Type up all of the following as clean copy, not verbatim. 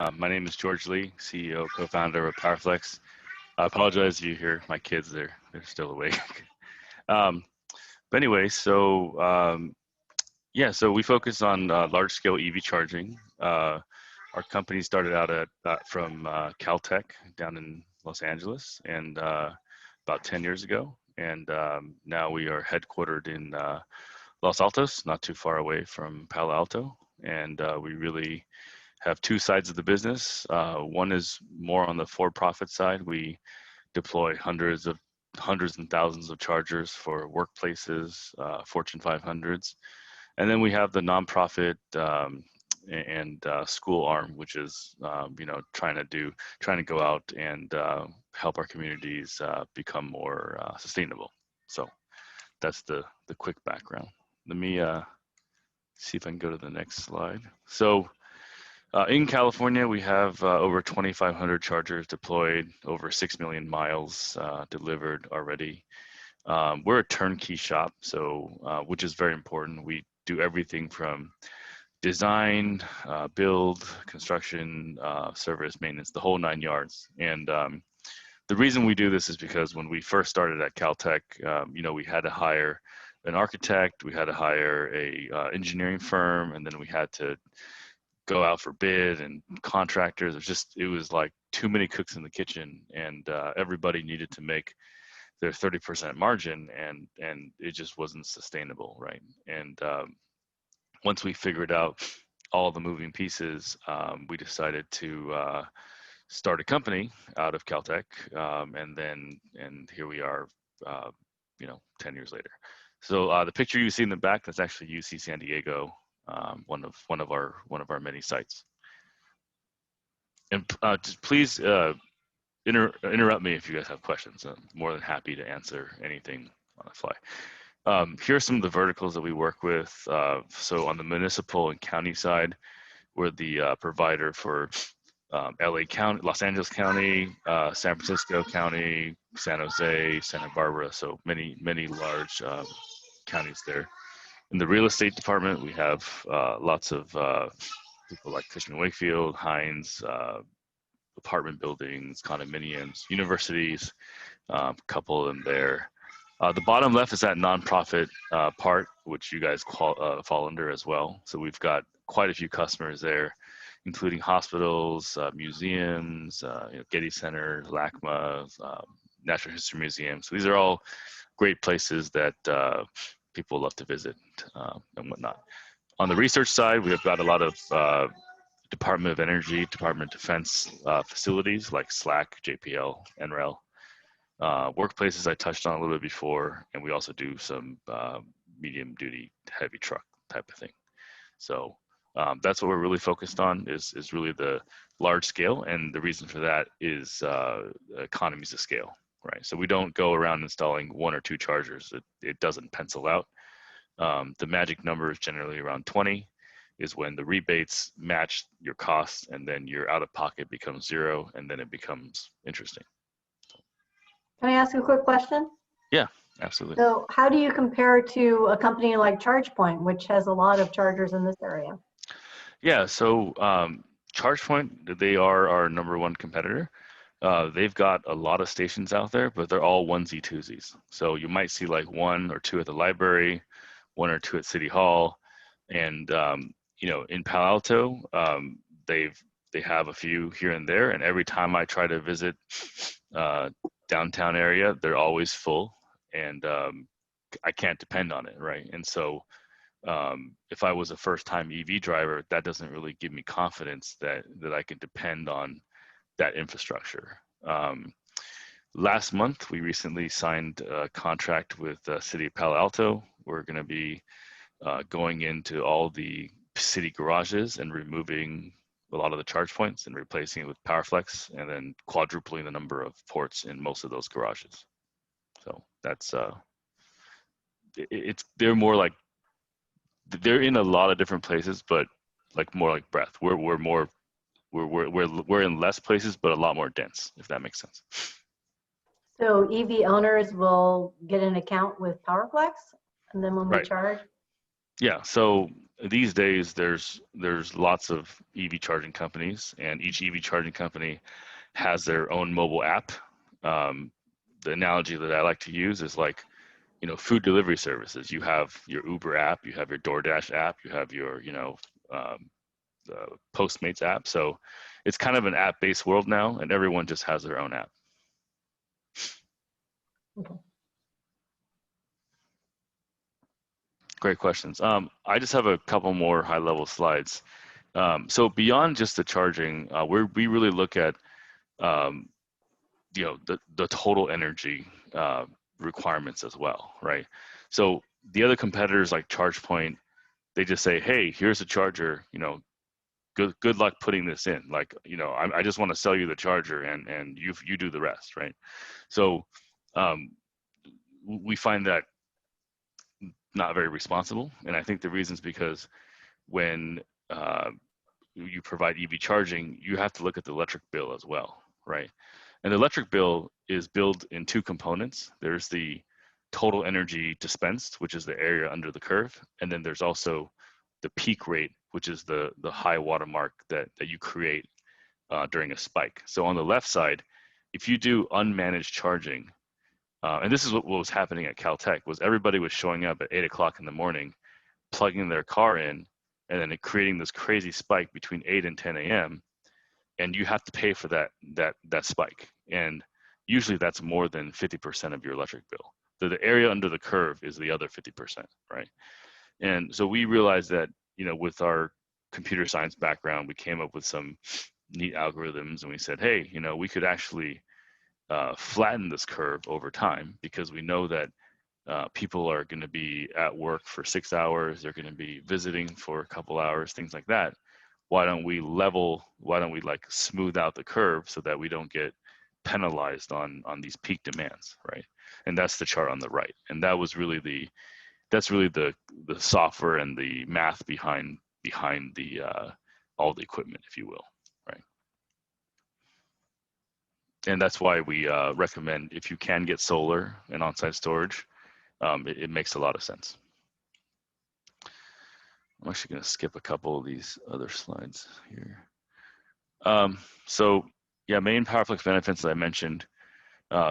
My name is George Lee, CEO, co-founder of Powerflex. I apologize if you hear my kids, they're still awake. um, but anyway, so we focus on large-scale EV charging. Our company started out from Caltech down in Los Angeles, and about 10 years ago, and now we are headquartered in Los Altos, not too far away from Palo Alto, and we really have two sides of the business. One is more on the for-profit side. We deploy hundreds and thousands of chargers for workplaces, Fortune 500s, and then we have the nonprofit and school arm, which is trying to go out and help our communities become more sustainable. So that's the quick background. Let me see if I can go to the next slide. So in California, we have over 2,500 chargers deployed, over 6 million miles delivered already. We're a turnkey shop, so which is very important. We do everything from design, build, construction, service, maintenance, the whole 9 yards. And the reason we do this is because when we first started at Caltech, we had to hire an architect, we had to hire a engineering firm, and then we had to go out for bid and contractors. It was like too many cooks in the kitchen, and everybody needed to make their 30% margin, and it just wasn't sustainable, right? And once we figured out all the moving pieces, we decided to start a company out of Caltech, and here we are, 10 years later. So the picture you see in the back, that's actually UC San Diego, one of our many sites. And just please interrupt me if you guys have questions. I'm more than happy to answer anything on the fly. Here are some of the verticals that we work with. So on the municipal and county side, we're the provider for LA County, Los Angeles County, San Francisco County, San Jose, Santa Barbara. So many large counties there. In the real estate department, we have lots of people like Cushman & Wakefield, Hines, apartment buildings, condominiums, universities, a couple of them there. The bottom left is that nonprofit part, which you guys fall under as well. So we've got quite a few customers there, including hospitals, museums, Getty Center, LACMA, Natural History Museum. So these are all great places that people love to visit and whatnot. On the research side, we have got a lot of Department of Energy, Department of Defense facilities like SLAC, JPL, NREL. Workplaces I touched on a little bit before, and we also do some medium duty, heavy truck type of thing. So that's what we're really focused on is really the large scale, and the reason for that is economies of scale. Right, so we don't go around installing 1 or 2 chargers. It doesn't pencil out. The magic number is generally around 20, is when the rebates match your costs, and then your out-of-pocket becomes 0, and then it becomes interesting. Can I ask a quick question? Yeah, absolutely. So how do you compare to a company like ChargePoint, which has a lot of chargers in this area? Yeah, so ChargePoint, they are our #1 competitor. They've got a lot of stations out there, but they're all onesie twosies. So you might see like 1 or 2 at the library, 1 or 2 at City Hall, and in Palo Alto, they have a few here and there. And every time I try to visit downtown area, they're always full, and I can't depend on it, right? And so if I was a first-time EV driver, that doesn't really give me confidence that I can depend on that infrastructure. Last month, we recently signed a contract with the City of Palo Alto. We're going to be going into all the city garages and removing a lot of the charge points and replacing it with Powerflex, and then quadrupling the number of ports in most of those garages. So that's they're more like, they're in a lot of different places, but like more like breadth. We're in less places, but a lot more dense, if that makes sense. So EV owners will get an account with Powerflex, and then when we charge? Yeah, so these days there's lots of EV charging companies, and each EV charging company has their own mobile app. The analogy that I like to use is like, food delivery services. You have your Uber app, you have your DoorDash app, you have your, Postmates app. So it's kind of an app-based world now, and everyone just has their own app. Okay. Great questions. I just have a couple more high-level slides. So beyond just the charging, we really look at the total energy requirements as well, right? So the other competitors like ChargePoint, they just say, hey, here's a charger, good luck putting this in. Like, I just want to sell you the charger, and you do the rest, right? So we find that not very responsible, and I think the reason is because when you provide EV charging, you have to look at the electric bill as well, right? And the electric bill is built in two components. There's the total energy dispensed, which is the area under the curve, and then there's also the peak rate, which is the high watermark that you create during a spike. So on the left side, if you do unmanaged charging, and this is what was happening at Caltech, was everybody was showing up at 8 o'clock in the morning, plugging their car in, and then creating this crazy spike between 8 and 10 a.m. And you have to pay for that spike. And usually that's more than 50% of your electric bill. So the area under the curve is the other 50%, right? And so we realized that, with our computer science background, we came up with some neat algorithms, and we said, hey, we could actually flatten this curve over time, because we know that people are going to be at work for 6 hours, they're going to be visiting for a couple hours, things like that. Why don't we like smooth out the curve so that we don't get penalized on these peak demands, right? And that's the chart on the right. And that was really the software and the math behind the all the equipment, if you will, right? And that's why we recommend, if you can get solar and on-site storage, it makes a lot of sense. I'm actually going to skip a couple of these other slides here. So yeah, main Powerflex benefits that I mentioned,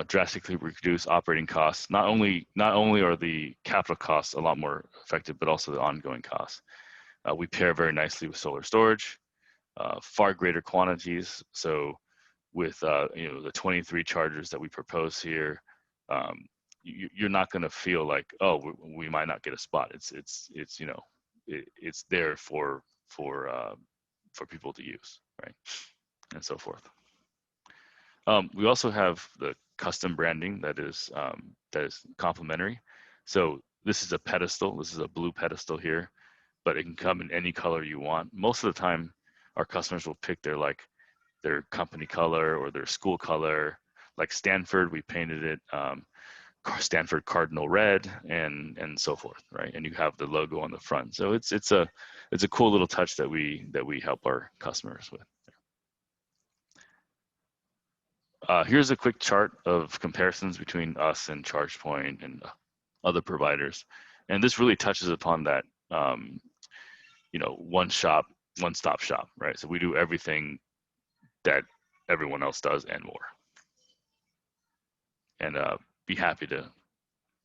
drastically reduce operating costs. Not only are the capital costs a lot more effective, but also the ongoing costs. We pair very nicely with solar storage, far greater quantities. So with the 23 chargers that we propose here, you're not going to feel like, oh, we might not get a spot. It's there for people to use, right, and so forth. We also have the custom branding that is complementary. So this is a pedestal. This is a blue pedestal here, but it can come in any color you want. Most of the time, our customers will pick their company color or their school color. Like Stanford, we painted it Stanford Cardinal red, and so forth, right? And you have the logo on the front. So it's a cool little touch that we help our customers with. Here's a quick chart of comparisons between us and ChargePoint and other providers, and this really touches upon that one-stop shop, right? So we do everything that everyone else does and more. And be happy to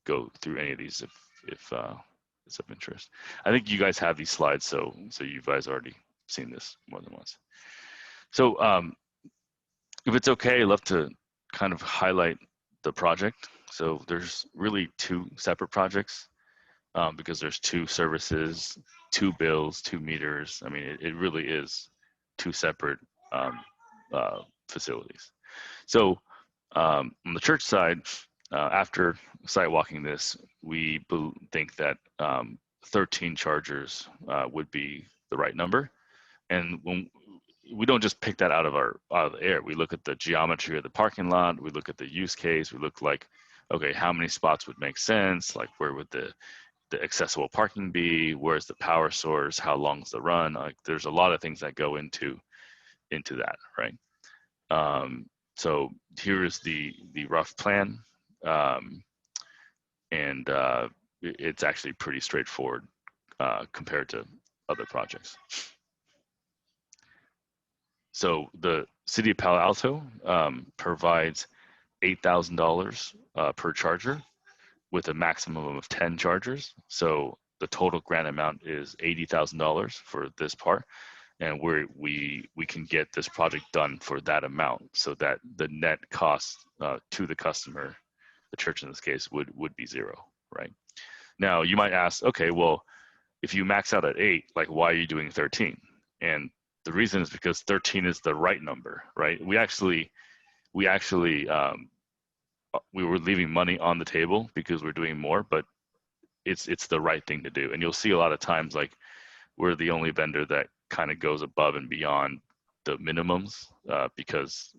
go through any of these if it's of interest. I think you guys have these slides, so you guys already seen this more than once. So if it's okay, I'd love to kind of highlight the project. So there's really two separate projects because there's two services, two bills, two meters. I mean, it really is two separate facilities. So on the church side, after site walking this, we think that 13 chargers would be the right number. And when we don't just pick that out of the air, we look at the geometry of the parking lot, we look at the use case, we look like, okay, how many spots would make sense? Like, where would the accessible parking be? Where's the power source? How long's the run? Like, there's a lot of things that go into that, right? So here is the rough plan, and it's actually pretty straightforward compared to other projects. So the City of Palo Alto provides $8,000 per charger with a maximum of 10 chargers. So the total grant amount is $80,000 for this part, and we can get this project done for that amount, so that the net cost to the customer, the church in this case, would be zero, right? Now you might ask, okay, well, if you max out at 8, like why are you doing 13? And the reason is because 13 is the right number, right? We were leaving money on the table because we're doing more, but it's the right thing to do. And you'll see a lot of times, like, we're the only vendor that kind of goes above and beyond the minimums because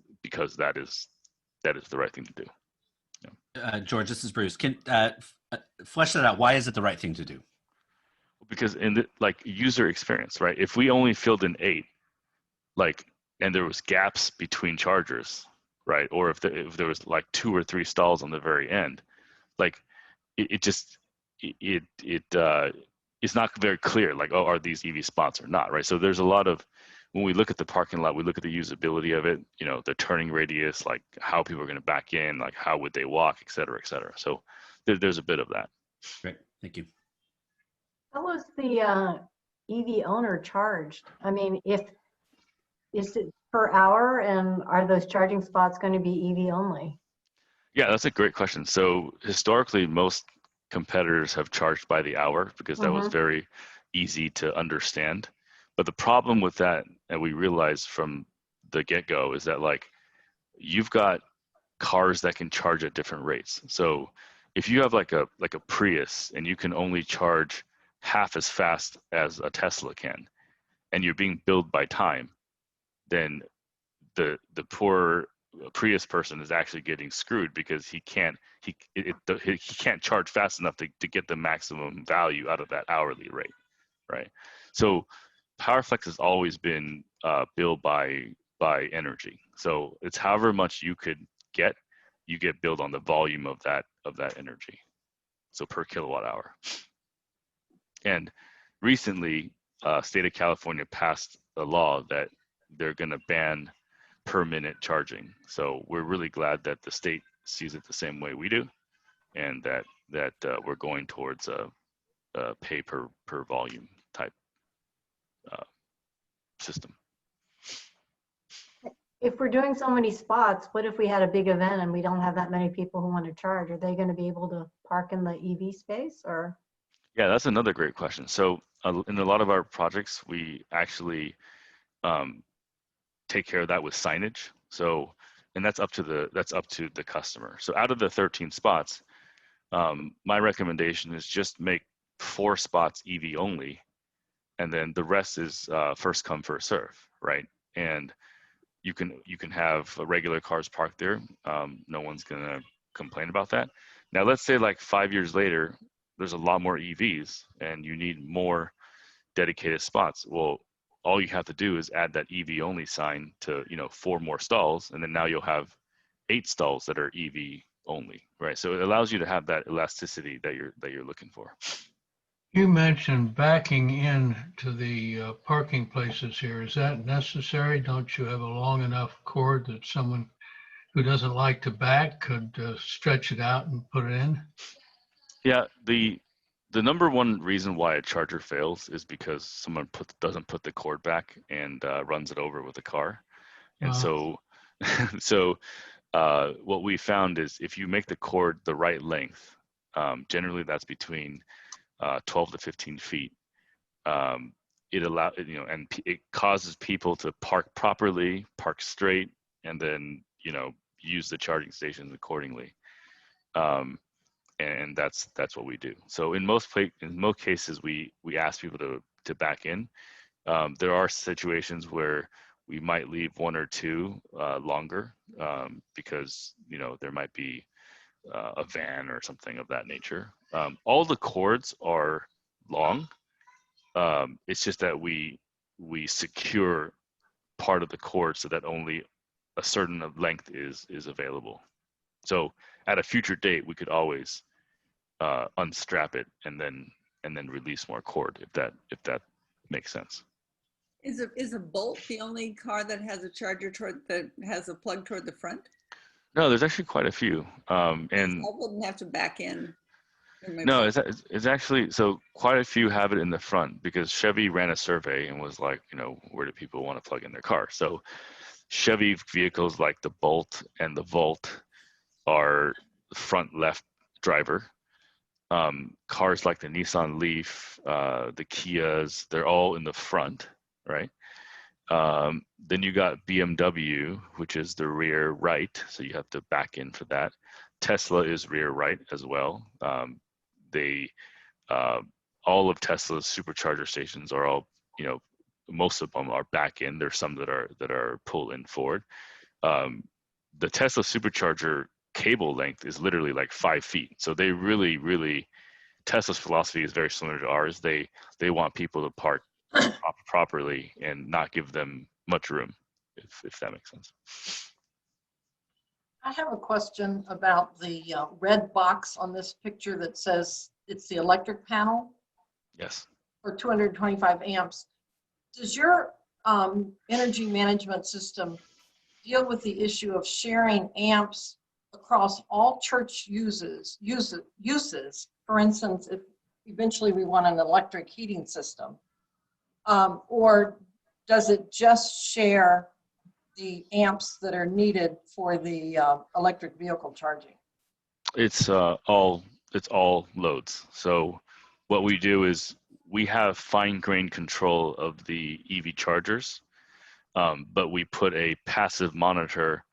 that is the right thing to do. Yeah. George, this is Bruce. Can flesh that out? Why is it the right thing to do? Because in the like user experience, right? If we only filled in 8, like, and there was gaps between chargers, right? Or if there was like 2 or 3 stalls on the very end, like it's not very clear, like, oh, are these EV spots or not, right? So there's a lot of, when we look at the parking lot, we look at the usability of it, you know, the turning radius, like how people are going to back in, like how would they walk, et cetera, et cetera. So there's a bit of that. Great, thank you. How was the EV owner charged? I mean, is it per hour, and are those charging spots going to be EV only? Yeah, that's a great question. So historically, most competitors have charged by the hour because that was very easy to understand. But the problem with that, and we realized from the get-go, is that, like, you've got cars that can charge at different rates. So if you have like a Prius and you can only charge half as fast as a Tesla can, and you're being billed by time, then the poor Prius person is actually getting screwed because he can't charge fast enough to get the maximum value out of that hourly rate, right? So Powerflex has always been billed by energy. So it's however much you get billed on the volume of that energy. So per kilowatt hour. And recently, state of California passed a law that they're going to ban per minute charging. So we're really glad that the state sees it the same way we do, and that we're going towards a pay per volume type system. If we're doing so many spots, what if we had a big event and we don't have that many people who want to charge? Are they going to be able to park in the EV space, or? Yeah, that's another great question. So in a lot of our projects, we actually take care of that with signage. So, and that's up to the customer. So out of the 13 spots, my recommendation is just make 4 spots EV only, and then the rest is first come, first serve, right? And you can have regular cars parked there. No one's gonna complain about that. Now, let's say like 5 years later, there's a lot more EVs and you need more dedicated spots. Well, all you have to do is add that EV only sign to 4 more stalls, and then now you'll have 8 stalls that are EV only, right? So it allows you to have that elasticity that you're looking for. You mentioned backing in to the parking places here. Is that necessary? Don't you have a long enough cord that someone who doesn't like to back could stretch it out and put it in? Yeah, the number one reason why a charger fails is because someone doesn't put the cord back and runs it over with a car. And so what we found is if you make the cord the right length, generally that's between 12 to 15 feet. It causes people to park properly, park straight, and then use the charging stations accordingly. And that's what we do. So in most cases, we ask people to back in. There are situations where we might leave 1 or 2 longer because there might be a van or something of that nature. All the cords are long. It's just that we secure part of the cord so that only a certain length is available. So at a future date, we could always unstrap it and then release more cord if that makes sense. Is a Bolt the only car that has a charger that has a plug toward the front? No, there's actually quite a few. And I wouldn't have to back in my no, truck. it's actually, so quite a few have it in the front because Chevy ran a survey and was like, where do people want to plug in their car? So Chevy vehicles like the Bolt and the Volt are front left driver. Cars like the Nissan Leaf, the Kias, they're all in the front, right? Then you got BMW, which is the rear right, so you have to back in for that. Tesla is rear right as well. All of Tesla's supercharger stations are all, most of them are back in. There's some that are pull in forward. The Tesla supercharger cable length is literally like 5 feet. So they really, Tesla's philosophy is very similar to ours. They want people to park properly and not give them much room, if that makes sense. I have a question about the red box on this picture that says it's the electric panel Yes. for 225 amps. Does your energy management system deal with the issue of sharing amps across all church uses? For instance, if eventually we want an electric heating system, or does it just share the amps that are needed for the electric vehicle charging? It's all loads. So what we do is we have fine-grained control of the EV chargers, but we put a passive monitor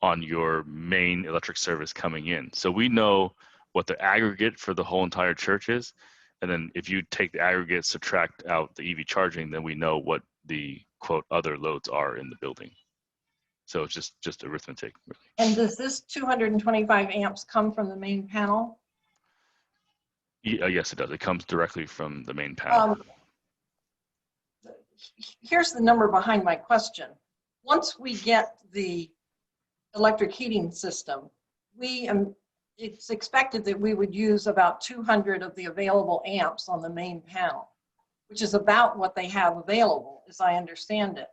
on your main electric service coming in. So we know what the aggregate for the whole entire church is, and then if you take the aggregate, subtract out the EV charging, then we know what the quote other loads are in the building. So it's just arithmetic, really. And does this 225 amps come from the main panel? Yes, it does. It comes directly from the main panel. Here's the number behind my question. Once we get the electric heating system, it's expected that we would use about 200 of the available amps on the main panel, which is about what they have available, as I understand it.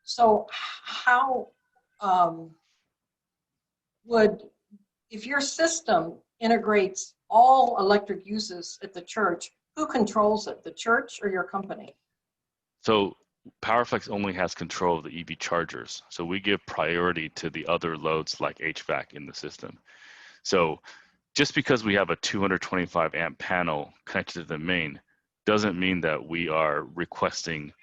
So how if your system integrates all electric uses at the church, who controls it, the church or your company? So Powerflex only has control of the EV chargers. So we give priority to the other loads like HVAC in the system. So just because we have a 225 amp panel connected to the main doesn't mean that we are requesting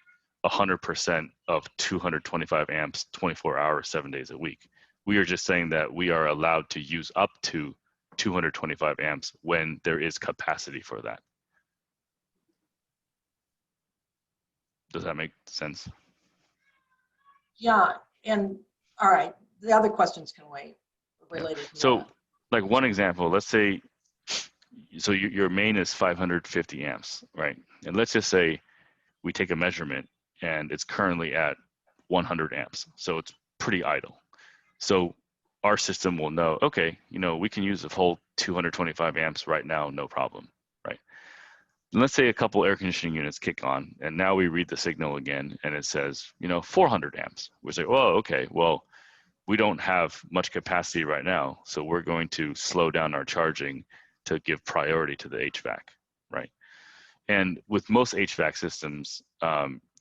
100% of 225 amps 24 hours, 7 days a week. We are just saying that we are allowed to use up to 225 amps when there is capacity for that. Does that make sense? Yeah, and all right, the other questions can wait related to So that. like one example, let's say, so your main is 550 amps, right? And let's just say we take a measurement and it's currently at 100 amps. So it's pretty idle. So our system will know, okay, we can use the whole 225 amps right now, no problem, right? And let's say a couple air conditioning units kick on, and now we read the signal again, and it says, 400 amps. We say, oh, okay, well, we don't have much capacity right now, so we're going to slow down our charging to give priority to the HVAC, right? And with most HVAC systems,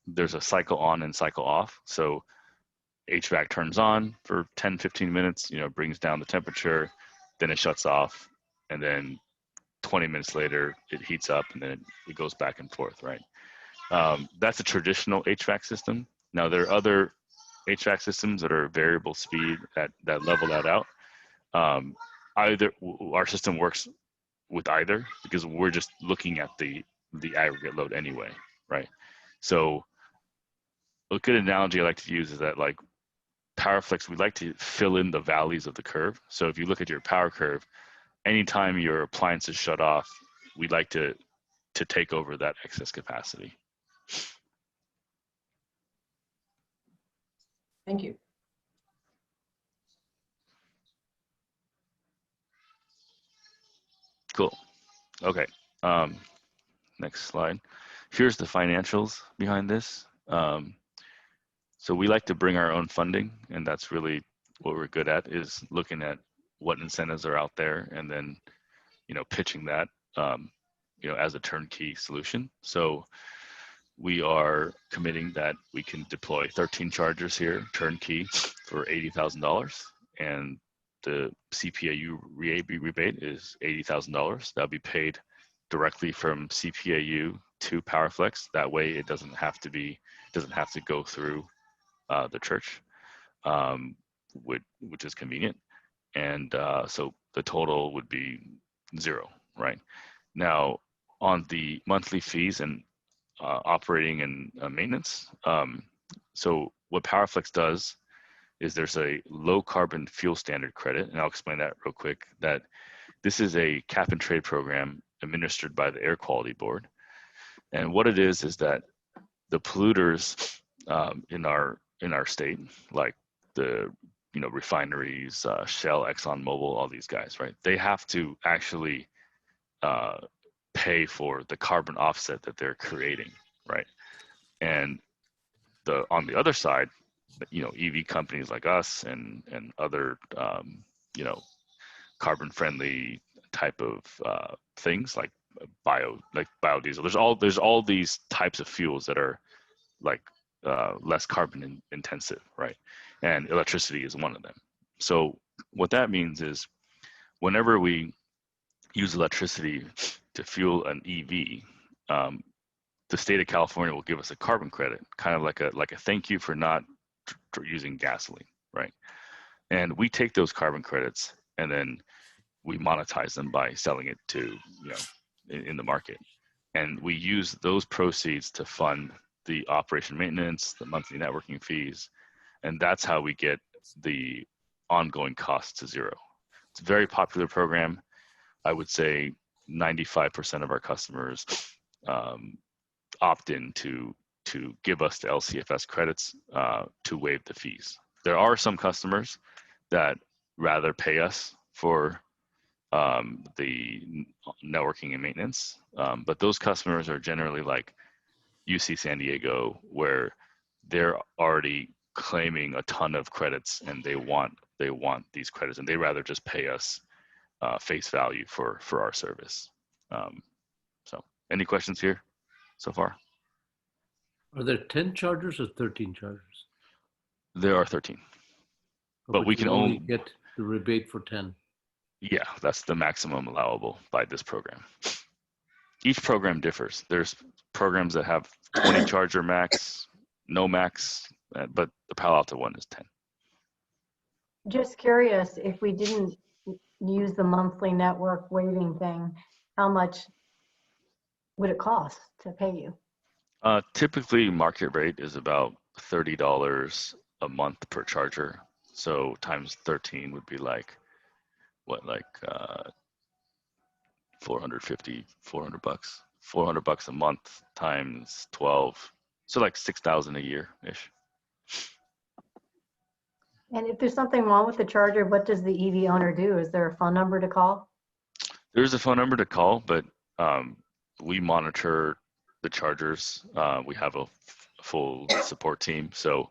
there's a cycle on and cycle off. So HVAC turns on for 10, 15 minutes, brings down the temperature, then it shuts off, and then 20 minutes later, it heats up, and then it goes back and forth, right? That's a traditional HVAC system. Now, there are other HVAC systems that are variable speed that level that out. Our system works with either because we're just looking at the aggregate load anyway, right? So a good analogy I like to use is that like Powerflex, we like to fill in the valleys of the curve. So if you look at your power curve, anytime your appliances shut off, we like to take over that excess capacity. Thank you. Cool. Okay. Next slide. here's the financials behind this. So we like to bring our own funding, and that's really what we're good at, is looking at what incentives are out there and then, pitching that, as a turnkey solution. So we are committing that we can deploy 13 chargers here, turnkey, for $80,000, and the CPAU rebate is $80,000. That'll be paid directly from CPAU to Powerflex. That way, it doesn't have to go through the church, which is convenient. And so the total would be zero, right? Now, on the monthly fees and operating and maintenance, so what Powerflex does is there's a low carbon fuel standard credit, and I'll explain that real quick, that this is a cap and trade program administered by the Air Quality Board. And what it is that the polluters in our state, like the refineries, Shell, ExxonMobil, all these guys, right? They have to actually pay for the carbon offset that they're creating, right? And on the other side, EV companies like us and other carbon friendly type of things like biodiesel. There's all these types of fuels that are like less carbon intensive, right? And electricity is one of them. So what that means is whenever we use electricity to fuel an EV, the state of California will give us a carbon credit, kind of like a thank you for not using gasoline, right? And we take those carbon credits and then we monetize them by selling it to, in the market. And we use those proceeds to fund the operation maintenance, the monthly networking fees, and that's how we get the ongoing costs to zero. It's a very popular program. I would say 95% of our customers opt in to give us the LCFS credits to waive the fees. There are some customers that rather pay us for the networking and maintenance, but those customers are generally like UC San Diego, where they're already claiming a ton of credits and they want these credits, and they rather just pay us face value for our service. So any questions here so far? Are there 10 chargers or 13 chargers? There are 13. But we can only get the rebate for 10. Yeah, that's the maximum allowable by this program. Each program differs. There's programs that have 20 charger max, no max, but the Palo Alto one is 10. Just curious, if we didn't use the monthly network waiving thing, how much would it cost to pay you? Typically, market rate is about $30 a month per charger. So times 13 would be like, what, like 450, 400 bucks, 400 bucks a month times 12. So like 6,000 a year-ish. And if there's something wrong with the charger, what does the EV owner do? Is there a phone number to call? There's a phone number to call, but we monitor the chargers. We have a full support team, so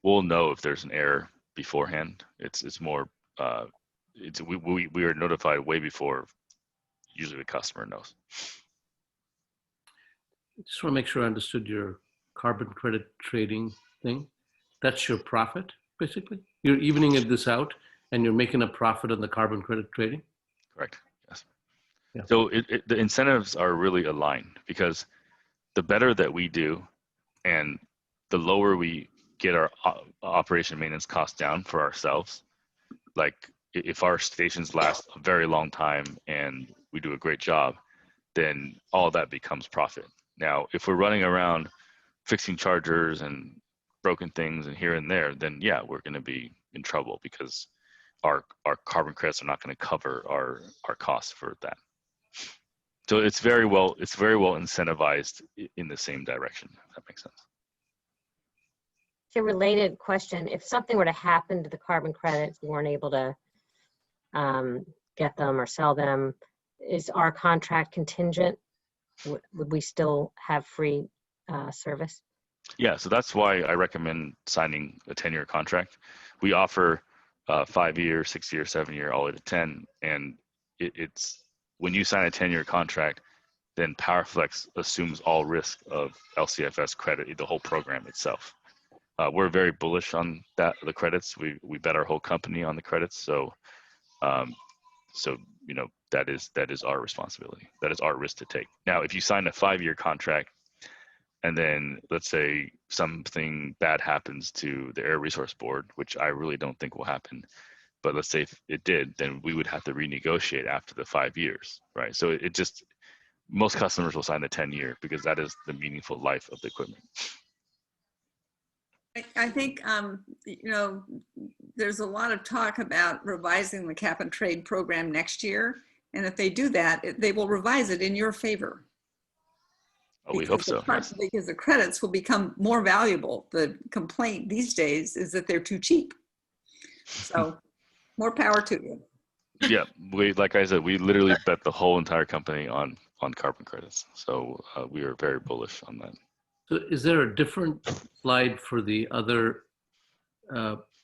we'll know if there's an error beforehand. It's more we are notified way before usually the customer knows. I just want to make sure I understood your carbon credit trading thing. That's your profit, basically? You're evening this out and you're making a profit on the carbon credit trading? Correct, yes. Yeah. So the incentives are really aligned, because the better that we do and the lower we get our operation maintenance costs down for ourselves, like if our stations last a very long time and we do a great job, then all that becomes profit. Now, if we're running around fixing chargers and broken things and here and there, then yeah, we're going to be in trouble because our carbon credits are not going to cover our costs for that. So it's very well incentivized in the same direction, if that makes sense. A related question: if something were to happen to the carbon credits, we weren't able to get them or sell them, is our contract contingent would we still have free service? Yeah, so that's why I recommend signing a 10-year contract. We offer 5-year, 6-year, 7-year, all the way to 10. And it's when you sign a 10-year contract, then Powerflex assumes all risk of LCFS credit, the whole program itself. We're very bullish on that, the credits. We bet our whole company on the credits. So, that is our responsibility. That is our risk to take. Now, if you sign a 5-year contract, and then let's say something bad happens to the Air Resource Board, which I really don't think will happen, but let's say if it did, then we would have to renegotiate after the 5 years, right? So it just, most customers will sign the 10-year because that is the meaningful life of the equipment. I think, there's a lot of talk about revising the cap and trade program next year. And if they do that, they will revise it in your favor. Oh, we hope so. Yes. Because the credits will become more valuable. The complaint these days is that they're too cheap. So more power to you. Yeah, like I said, we literally bet the whole entire company on carbon credits. So we are very bullish on that. So is there a different slide for the other,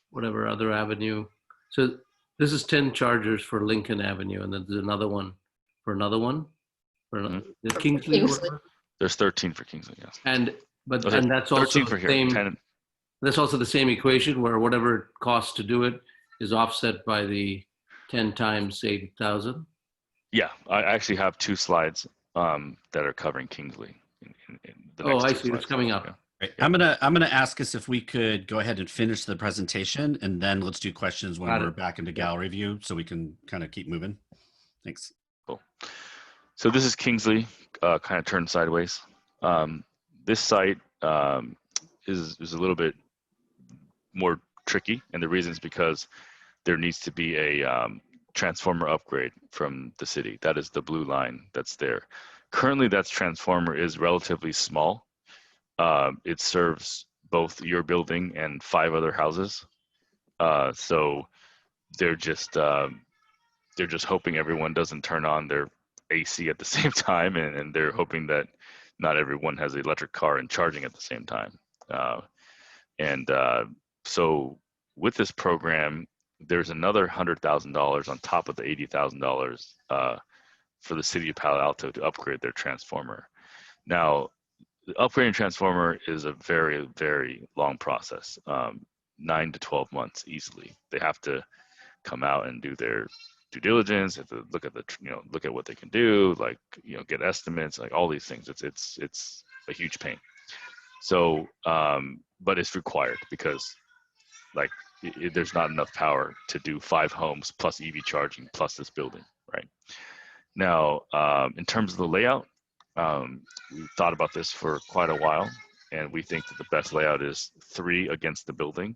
whatever other avenue? So this is 10 chargers for Lincoln Avenue, and then there's another one for another one? For another, the Kingsley or whatever? There's 13 for Kingsley, yes. And Okay, that's also 13 for the here. same. 10. That's also the same equation where whatever it costs to do it is offset by the 10 times 8,000. Yeah, I actually have 2 slides that are covering Kingsley. In the Oh, next I 2 see. It's slides. coming up. Yeah. Right. I'm gonna ask us if we could go ahead and finish the presentation, and then let's do questions when Got we're it. back into gallery view, so we can kind of keep moving. Thanks. Cool. So this is Kingsley, kind of turned sideways. This site is a little bit more tricky, and the reason is because there needs to be a transformer upgrade from the city. That is the blue line that's there. Currently, that transformer is relatively small. It serves both your building and 5 other houses. So they're just hoping everyone doesn't turn on their AC at the same time, and they're hoping that not everyone has an electric car and charging at the same time. So with this program, there's another $100,000 on top of the $80,000 for the City of Palo Alto to upgrade their transformer. Now, the upgrading transformer is a very, very long process, 9 to 12 months easily. They have to come out and do their due diligence, have to look at look at what they can do, get estimates, like all these things. It's a huge pain. So, but it's required because there's not enough power to do 5 homes plus EV charging plus this building, right? Now, in terms of the layout, we've thought about this for quite a while, and we think that the best layout is 3 against the building,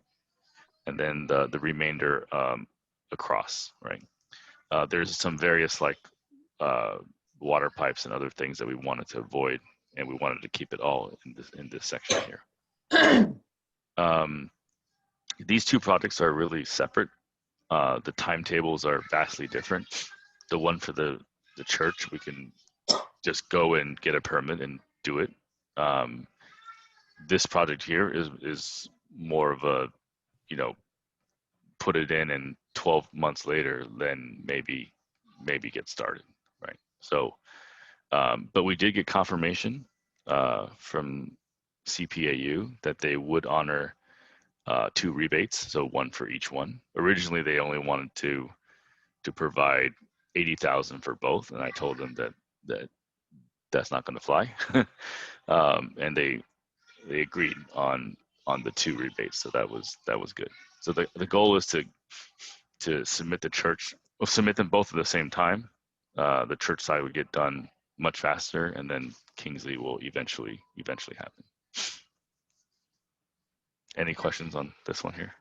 and then the remainder across, right? There's some various water pipes and other things that we wanted to avoid, and we wanted to keep it all in this section here. These 2 projects are really separate. The timetables are vastly different. The one for the church, we can just go and get a permit and do it. This project here is more of a, put it in and 12 months later, then maybe get started, right? So, but we did get confirmation from CPAU that they would honor 2 rebates, so 1 for each one. Originally, they only wanted to provide $80,000 for both, and I told them that's not going to fly, and they agreed on the 2 rebates, so that was good. So the goal is to submit submit them both at the same time. The church side would get done much faster, and then Kingsley will eventually happen. Any questions on this one here?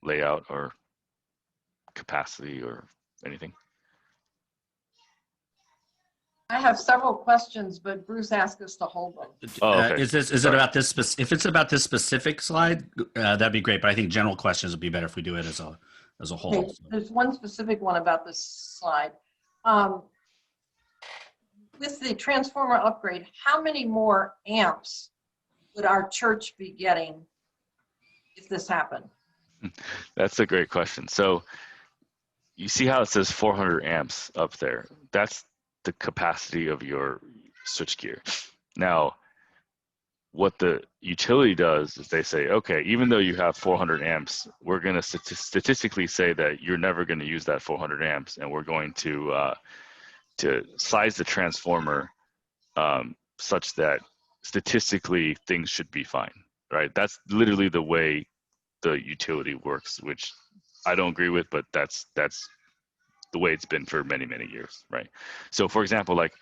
Layout or capacity or anything? I have several questions, but Bruce asked us to hold them. Oh, okay. Is it about this? If it's about this specific slide, that'd be great. But I think general questions would be better if we do it as a whole. Okay, there's one specific one about this slide. with the transformer upgrade, how many more amps would our church be getting if this happened? That's a great question. So you see how it says 400 amps up there? That's the capacity of your switchgear. Now, what the utility does is they say, okay, even though you have 400 amps, we're going to statistically say that you're never going to use that 400 amps, and we're going to size the transformer such that statistically things should be fine, right? That's literally the way the utility works, which I don't agree with, but that's the way it's been for many, many years, right? So for example, like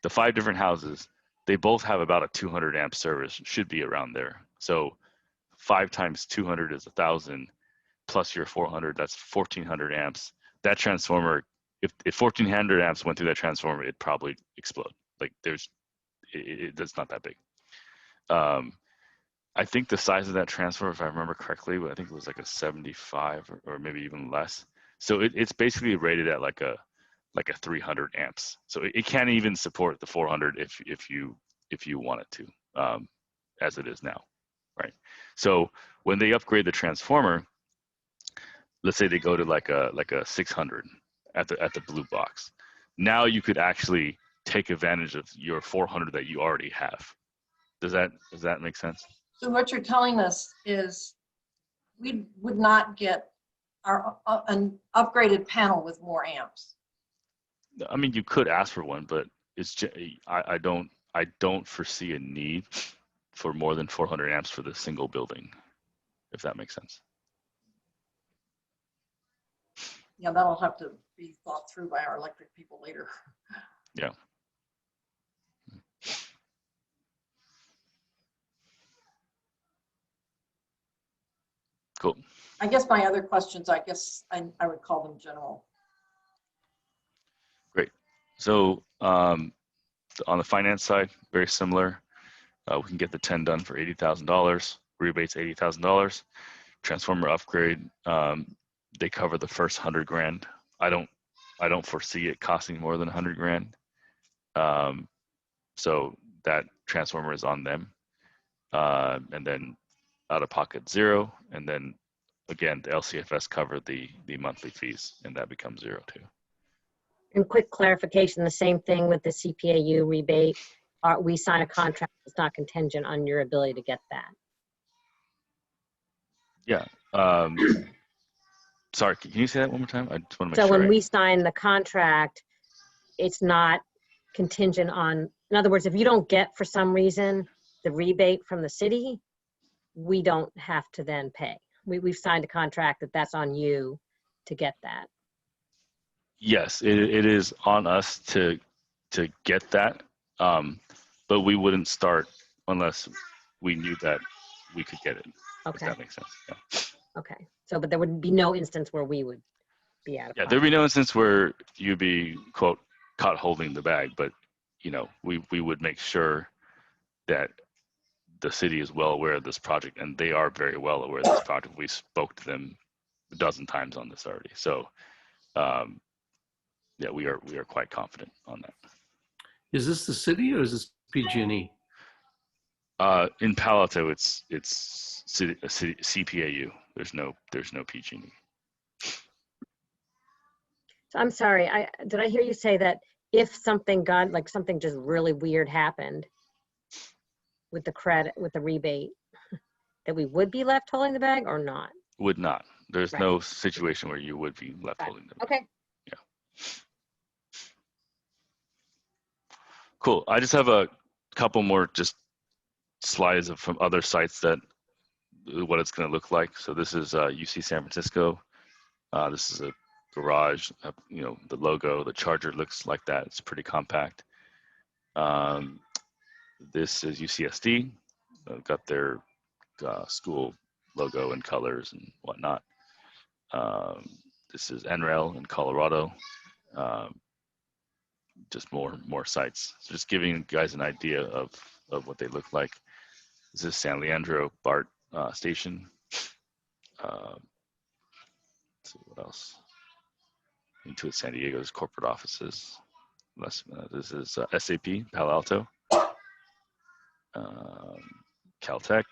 the 5 different houses, they both have about a 200 amp service, should be around there. So 5 times 200 is 1,000, plus your 400, that's 1,400 amps. That transformer, if 1,400 amps went through that transformer, it'd probably explode. Like that's not that big. I think the size of that transformer, if I remember correctly, I think it was like a 75 or maybe even less. So it's basically rated at like a 300 amps. So it can't even support the 400 if you want it to, as it is now, right? So when they upgrade the transformer, let's say they go to like a 600 at the blue box. Now you could actually take advantage of your 400 that you already have. Does that make sense? So what you're telling us is we would not get an upgraded panel with more amps. I mean, you could ask for one, but it's just, I don't foresee a need for more than 400 amps for the single building, if that makes sense. Yeah, that'll have to be thought through by our electric people later. Yeah. Cool. I guess my other questions, I would call them general. Great. So on the finance side, very similar. We can get the 10 done for $80,000. Rebates $80,000. Transformer upgrade. They cover the first 100 grand. I don't foresee it costing more than 100 grand. So that transformer is on them. And then out of pocket $0. And then again, the LCFS covered the monthly fees, and that becomes $0 too. And quick clarification, the same thing with the CPAU rebate. We sign a contract that's not contingent on your ability to get that. Yeah. Sorry, can you say that one more time? I just want to make So sure. when we sign the contract, it's not contingent on, in other words, if you don't get for some reason the rebate from the city, we don't have to then pay. We've signed a contract that's on you to get that. Yes, it is on us to get that, but we wouldn't start unless we knew that we could get it. Okay. If that makes sense. Yeah. Okay. So, but there would be no instance where we would be out of Yeah, pocket. there'd be no instance where you'd be, quote, caught holding the bag, but you know, we would make sure that the city is well aware of this project, and they are very well aware of this project. We spoke to them a dozen times on this already. So yeah, we are quite confident on that. Is this the city or is this PG&E? In Palo Alto, it's CPAU. There's no PG&E. So I'm sorry, did I hear you say that if something something just really weird happened with the credit, with the rebate, that we would be left holding the bag or not? Would not. There's Right. no situation where you would be left Right. holding the bag. Okay. Yeah. Cool. I just have a couple more just slides from other sites that what it's going to look like. So this is UC San Francisco. This is a garage. You know, the logo, the charger looks like that. It's pretty compact. This is UCSD. Got their school logo and colors and whatnot. This is NREL in Colorado. Just more sites. So just giving you guys an idea of what they look like. This is San Leandro BART station. Let's see what else. Intuit San Diego's corporate offices. This is SAP, Palo Alto, Caltech,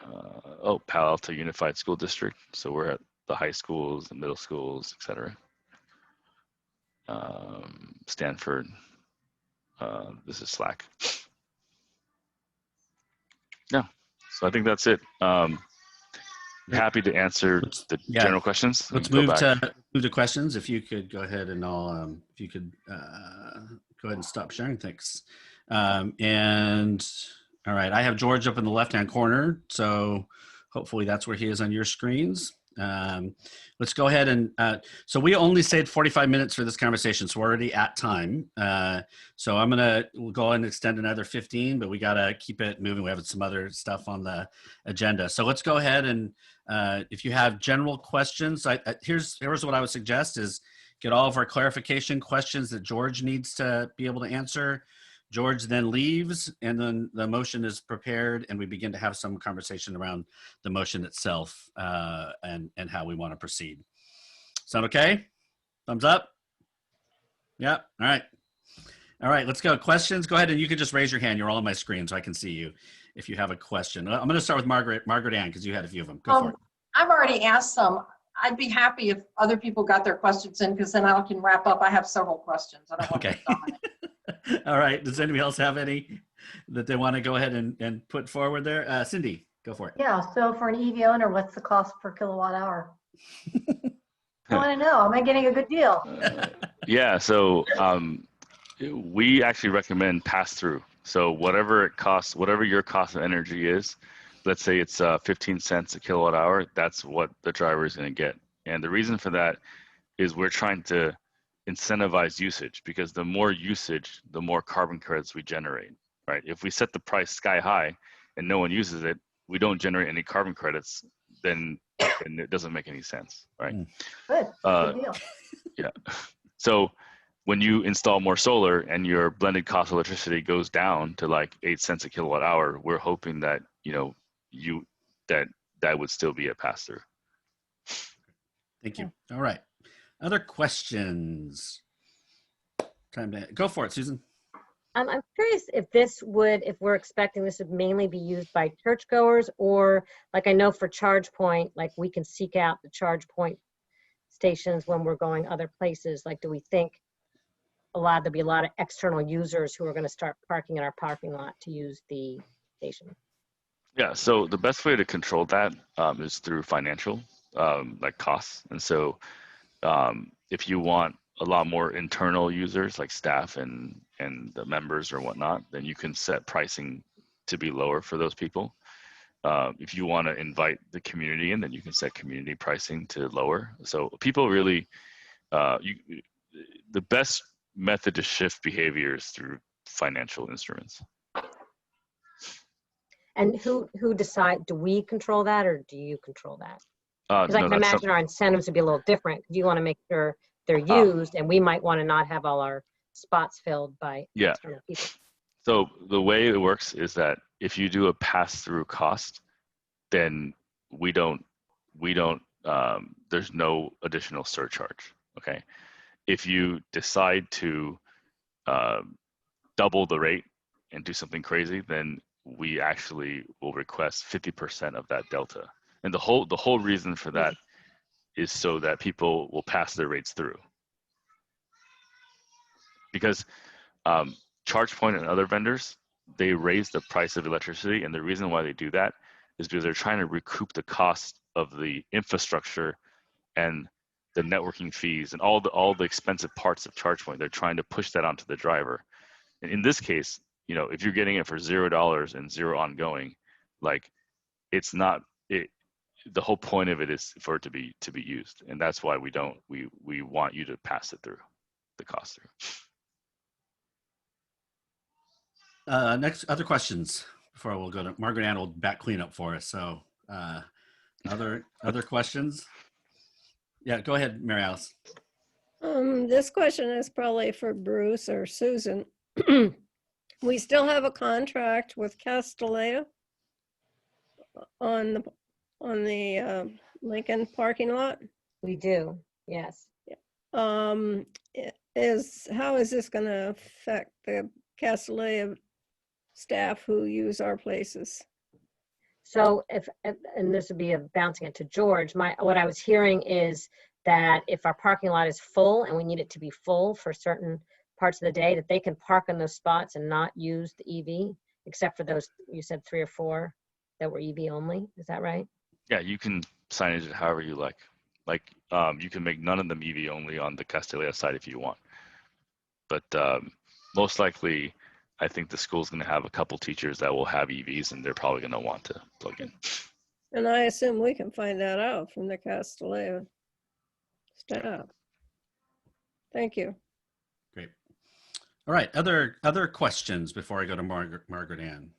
Palo Alto Unified School District. So we're at the high schools, the middle schools, etc. Stanford. This is Slack. Yeah, so I think that's it. Happy to answer the general questions. Let's move to questions. If you could go ahead and if you could go ahead and stop sharing things. And all right, I have George up in the left-hand corner, so hopefully that's where he is on your screens. Let's go ahead and so we only stayed 45 minutes for this conversation, so we're already at time. So we'll go ahead and extend another 15, but we got to keep it moving. We have some other stuff on the agenda. So let's go ahead and if you have general questions, here's what I would suggest is get all of our clarification questions that George needs to be able to answer. George then leaves, and then the motion is prepared, and we begin to have some conversation around the motion itself and how we want to proceed. Sound okay? Thumbs up? Yeah. All right. All right. Let's go. Questions? Go ahead, and you can just raise your hand. You're all on my screen, so I can see you if you have a question. I'm going to start with Margaret Ann, because you had a few of them. Go for it. I've already asked some. I'd be happy if other people got their questions in, because then I can wrap up. I have several questions. I don't want to dominate. All right. Does anybody else have any that they want to go ahead and put forward there? Cindy, go for it. Yeah, so for an EV owner, what's the cost per kilowatt hour? I want to know, am I getting a good deal? Yeah, so we actually recommend pass-through. So whatever it costs, whatever your cost of energy is, let's say it's 15 cents a kilowatt hour, that's what the driver is going to get. And the reason for that is we're trying to incentivize usage, because the more usage, the more carbon credits we generate, right? If we set the price sky high and no one uses it, we don't generate any carbon credits, then it doesn't make any sense, right? Good, good deal. Yeah. So when you install more solar and your blended cost of electricity goes down to like 8 cents a kilowatt hour, we're hoping that, that would still be a pass-through. Thank you. All right. Other questions? Time to go for it, Susan. I'm curious if we're expecting this would mainly be used by churchgoers, or like I know for ChargePoint, like we can seek out the ChargePoint stations when we're going other places. Like, do we think there'll be a lot of external users who are going to start parking in our parking lot to use the station? Yeah, so the best way to control that is through financial, like costs. And so if you want a lot more internal users like staff and the members or whatnot, then you can set pricing to be lower for those people. If you want to invite the community in, then you can set community pricing to lower. So people really, the best method to shift behavior is through financial instruments. And who decide? Do we control that, or do you control that? Because I No, can imagine our incentives would be a little different. You want to make sure they're used, and we might want to not have all our spots filled by external people. So the way it works is that if you do a pass-through cost, then we don't there's no additional surcharge. Okay. If you decide to double the rate and do something crazy, then we actually will request 50% of that delta. And the whole reason for that is so that people will pass their rates through. Because ChargePoint and other vendors, they raise the price of electricity, and the reason why they do that is because they're trying to recoup the cost of the infrastructure and the networking fees and all the expensive parts of ChargePoint. They're trying to push that onto the driver. And in this case, if you're getting it for $0 and zero ongoing, like it's not it. The whole point of it is for it to be used, and that's why we want you to pass it through, the cost through. Next, other questions before we'll go to Margaret Ann will back clean up for us. So other questions? Yeah, go ahead, Mary Alice. This question is probably for Bruce or Susan. We still have a contract with Castellea on the Lincoln parking lot? We do, yes. how is this going to affect the Castellea staff who use our places? So and this would be bouncing it to George, what I was hearing is that if our parking lot is full and we need it to be full for certain parts of the day, that they can park in those spots and not use the EV, except for those, you said 3 or 4 that were EV only. Is that right? Yeah, you can signage it however you like. Like you can make none of them EV only on the Castellea side if you want. But most likely, I think the school's going to have a couple teachers that will have EVs, and they're probably going to want to plug in. And I assume we can find that out from the Castellea staff. Thank you. Great. All right. Other questions before I go to Margaret Ann?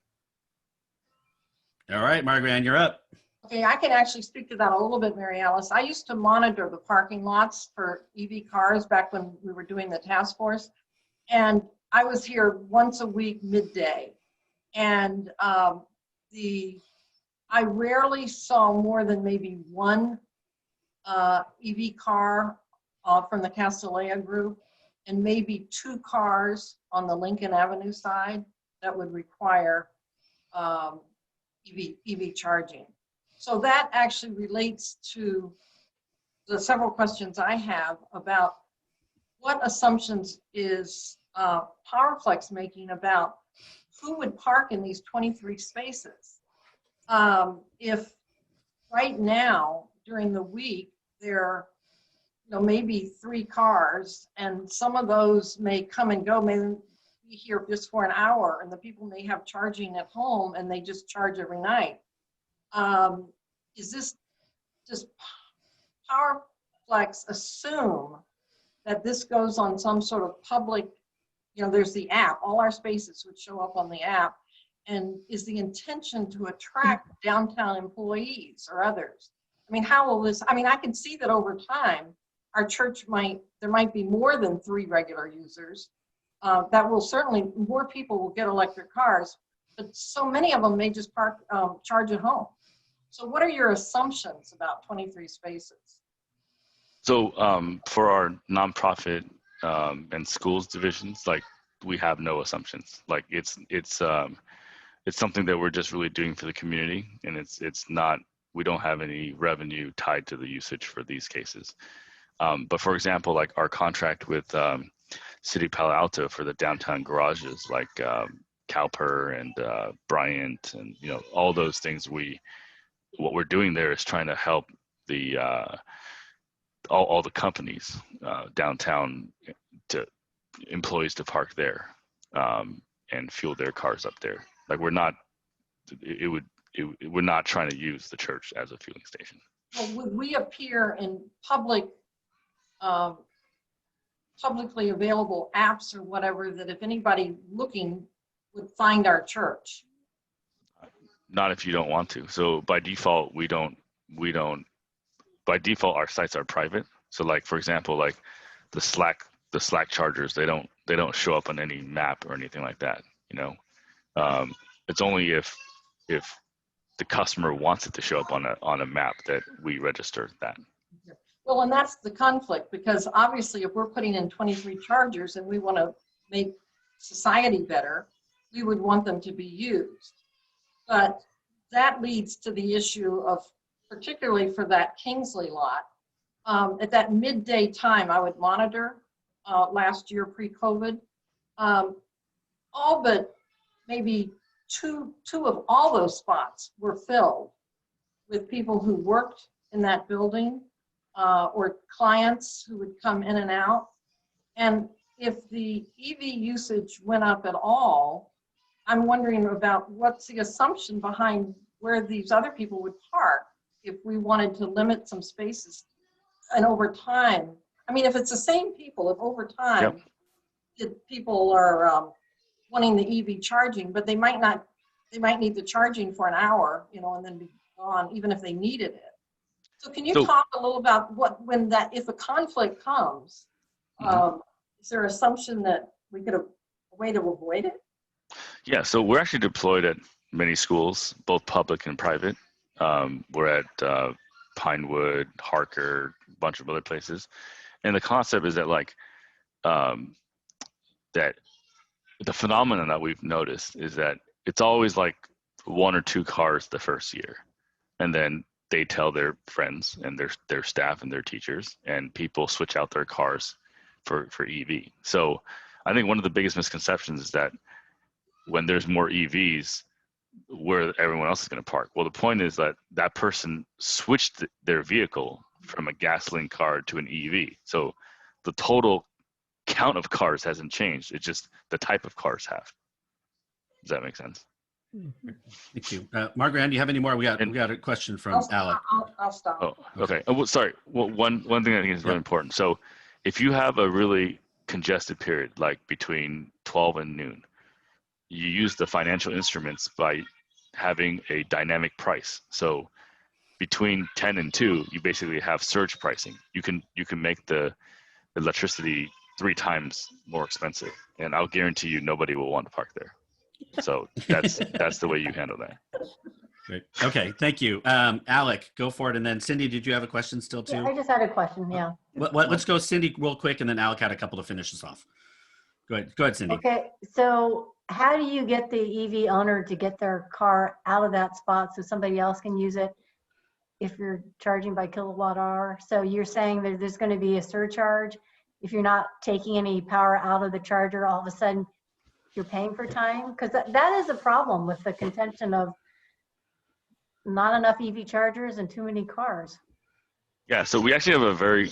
All right, Margaret Ann, you're up. Okay, I can actually speak to that a little bit, Mary Alice. I used to monitor the parking lots for EV cars back when we were doing the task force. And I was here once a week, midday. And I rarely saw more than maybe one EV car from the Castellea group, and maybe 2 cars on the Lincoln Avenue side that would require EV charging. So that actually relates to the several questions I have about what assumptions is Powerflex making about who would park in these 23 spaces. If right now during the week there are maybe 3 cars, and some of those may come and go, may be here just for an hour, and the people may have charging at home and they just charge every night. Does Powerflex assume that this goes on some sort of public, there's the app, all our spaces would show up on the app, and is the intention to attract downtown employees or others? I mean, how will this, I can see that over time, our church there might be more than 3 regular users. That will certainly, more people will get electric cars, but so many of them may just charge at home. So what are your assumptions about 23 spaces? So for our nonprofit and schools divisions, like we have no assumptions. Like it's something that we're just really doing for the community, and it's not, we don't have any revenue tied to the usage for these cases. But for example, like our contract with City of Palo Alto for the downtown garages, like CalPER and Bryant, and all those things, what we're doing there is trying to help the all the companies downtown, to employees to park there and fuel their cars up there. Like we're not trying to use the church as a fueling station. Well, would we appear in publicly available apps or whatever, that if anybody looking would find our church? Not if you don't want to. So by default, we don't, by default, our sites are private. So like, for example, like the Slack chargers, they don't show up on any map or anything like that. It's only if the customer wants it to show up on a map that we register that. Well, and that's the conflict, because obviously if we're putting in 23 chargers and we want to make society better, we would want them to be used. But that leads to the issue of, particularly for that Kingsley lot, at that midday time I would monitor last year pre-COVID, all but maybe two of all those spots were filled with people who worked in that building or clients who would come in and out. And if the EV usage went up at all, I'm wondering about what's the assumption behind where these other people would park if we wanted to limit some spaces. And over time, if it's the same people, if over time, people are wanting the EV charging, but they might need the charging for an hour, and then be gone, even if they needed it. So can you talk a little about if a conflict comes, is there an assumption that we could have a way to avoid it? Yeah, so we're actually deployed at many schools, both public and private. We're at Pinewood, Harker, a bunch of other places. the concept is that like that the phenomenon that we've noticed is that it's always like 1 or 2 cars the first year, and then they tell their friends and their staff and their teachers, and people switch out their cars for EV. So I think one of the biggest misconceptions is that when there's more EVs, where everyone else is going to park. Well, the point is that that person switched their vehicle from a gasoline car to an EV. So the total count of cars hasn't changed. It's just the type of cars have. Does that make sense? Thank you. Margaret, do you have any more? We got a question from Alec. I'll stop. Oh, okay. Oh, well, sorry. Well, one thing I think is really important. So if you have a really congested period, like between 12 and noon, you use the financial instruments by having a dynamic price. So between 10 and 2, you basically have surge pricing. You can make the electricity 3 times more expensive, and I'll guarantee you nobody will want to park there. So that's the way you handle that. Great. Okay, thank you. Alec, go for it. And then Cindy, did you have a question still too? Yeah, I just had a question, yeah. Let's go Cindy real quick, and then Alec had a couple to finish us off. Go ahead, Cindy. Okay, so how do you get the EV owner to get their car out of that spot so somebody else can use it if you're charging by kilowatt hour? So you're saying that there's going to be a surcharge if you're not taking any power out of the charger, all of a sudden you're paying for time? Because that is a problem with the contention of not enough EV chargers and too many cars. Yeah, so we actually have a very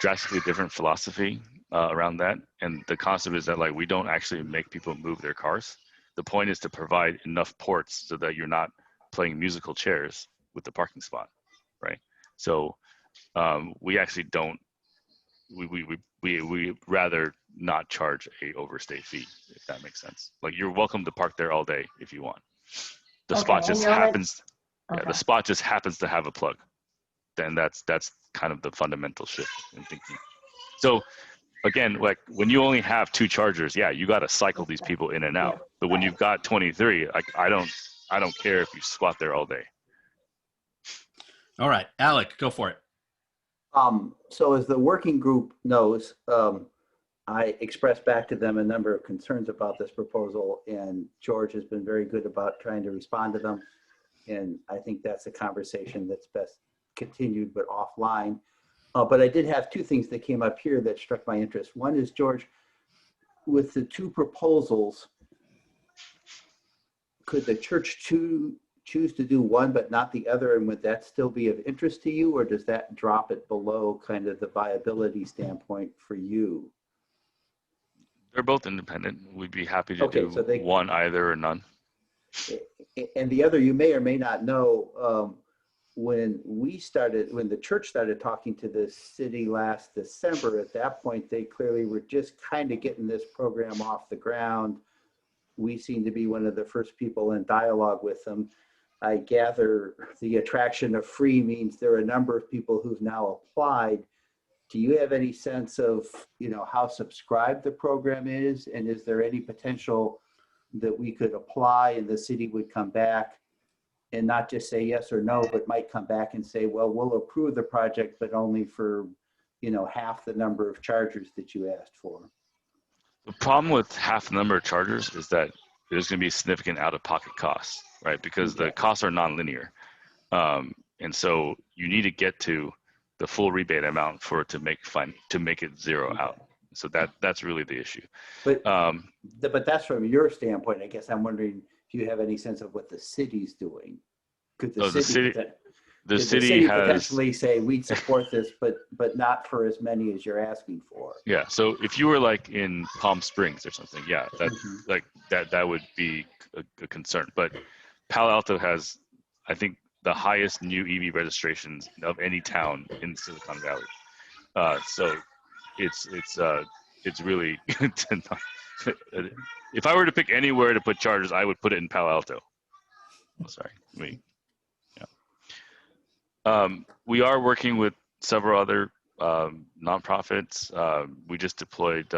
drastically different philosophy around that. And the concept is that like we don't actually make people move their cars. The point is to provide enough ports so that you're not playing musical chairs with the parking spot, right? So we actually don't, we rather not charge a overstay fee, if that makes sense. Like you're welcome to park there all day if you want. The spot just happens, the spot just happens to have a plug. Then that's kind of the fundamental shift in thinking. So again, like when you only have 2 chargers, yeah, you got to cycle these people in and out. But when you've got 23, like I don't care if you squat there all day. All right, Alec, go for it. So as the working group knows, I expressed back to them a number of concerns about this proposal, and George has been very good about trying to respond to them. And I think that's a conversation that's best continued but offline. But I did have 2 things that came up here that struck my interest. One is, George, with the 2 proposals, could the church choose to do one but not the other, and would that still be of interest to you, or does that drop it below kind of the viability standpoint for you? They're both independent. We'd be happy to do so one, either, or none. And the other, you may or may not know, when the church started talking to the city last December, at that point, they clearly were just kind of getting this program off the ground. We seem to be one of the first people in dialogue with them. I gather the attraction of free means there are a number of people who've now applied. Do you have any sense of, how subscribed the program is? And is there any potential that we could apply and the city would come back and not just say yes or no, but might come back and say, well, we'll approve the project, but only for, half the number of chargers that you asked for? The problem with half the number of chargers is that there's going to be significant out-of-pocket costs, right? Because the costs are nonlinear. And so you need to get to the full rebate amount for it to make it zero out. So that's really the issue. But that's from your standpoint. I guess I'm wondering if you have any sense of what the city's doing. Could the city has potentially say we'd support this, but not for as many as you're asking for? Yeah. So if you were like in Palm Springs or something, yeah, that would be a concern. But Palo Alto has, I think, the highest new EV registrations of any town in Silicon Valley. So it's really good to not. If I were to pick anywhere to put chargers, I would put it in Palo Alto. Oh, sorry, we are working with several other nonprofits. We just deployed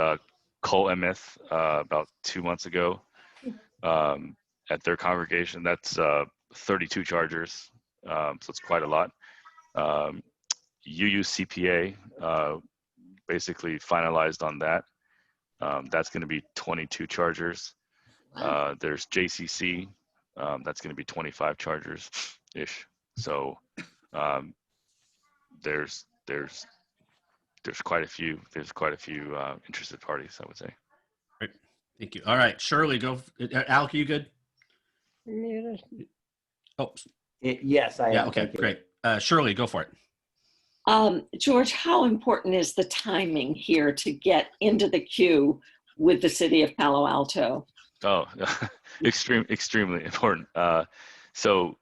Col MF about 2 months ago at their congregation. That's 32 chargers, so it's quite a lot. UCPA basically finalized on that. That's going to be 22 chargers. There's JCC. That's going to be 25 chargers ish. So there's quite a few. There's quite a few interested parties, I would say. Great. Thank you. All right, Shirley, go. Al, you good? Muted. Oh, Yes, I am. yeah. Okay, Thank you. great. Shirley, go for it. George, how important is the timing here to get into the queue with the City of Palo Alto? Oh, extremely important. So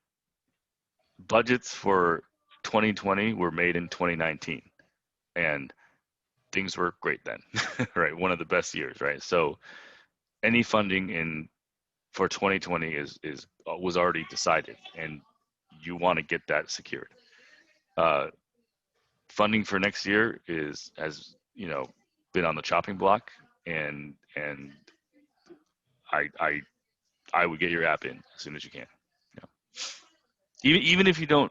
budgets for 2020 were made in 2019, and things were great then, right? One of the best years, right? So any funding for 2020 was already decided, and you want to get that secured. Funding for next year has been on the chopping block, and I would get your app in as soon as you can. Even if you don't,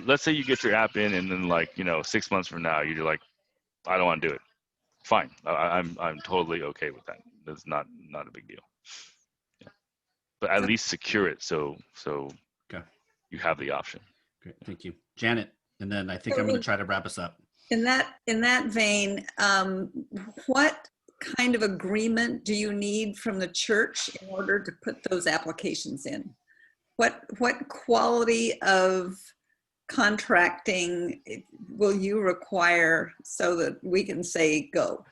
let's say you get your app in and then 6 months from now you're like, I don't want to do it. Fine, I'm totally okay with that. That's not a big deal. Yeah. But at least secure it so Okay. you have the option. Great. Thank you, Janet. And then I think I'm going to try to wrap us up. In that vein, what kind of agreement do you need from the church in order to put those applications in? What quality of contracting will you require so that we can say go?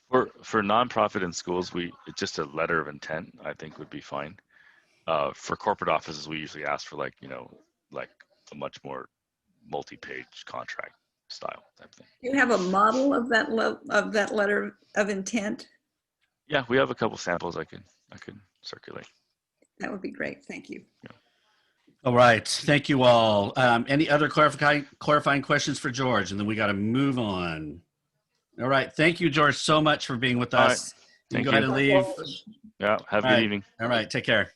For nonprofit and schools, just a letter of intent, I think, would be fine. For corporate offices, we usually ask for a much more multi-page contract style type thing. Do you have a model of that letter of intent? Yeah, we have a couple samples I could circulate. That would be great. Thank you. Yeah. All right. Thank you all. Any other clarifying questions for George? And then we got to move on. All right. Thank you, George, so much for being with us. Thank you. Go ahead and leave. Yeah. Have a good evening. All right. Take care.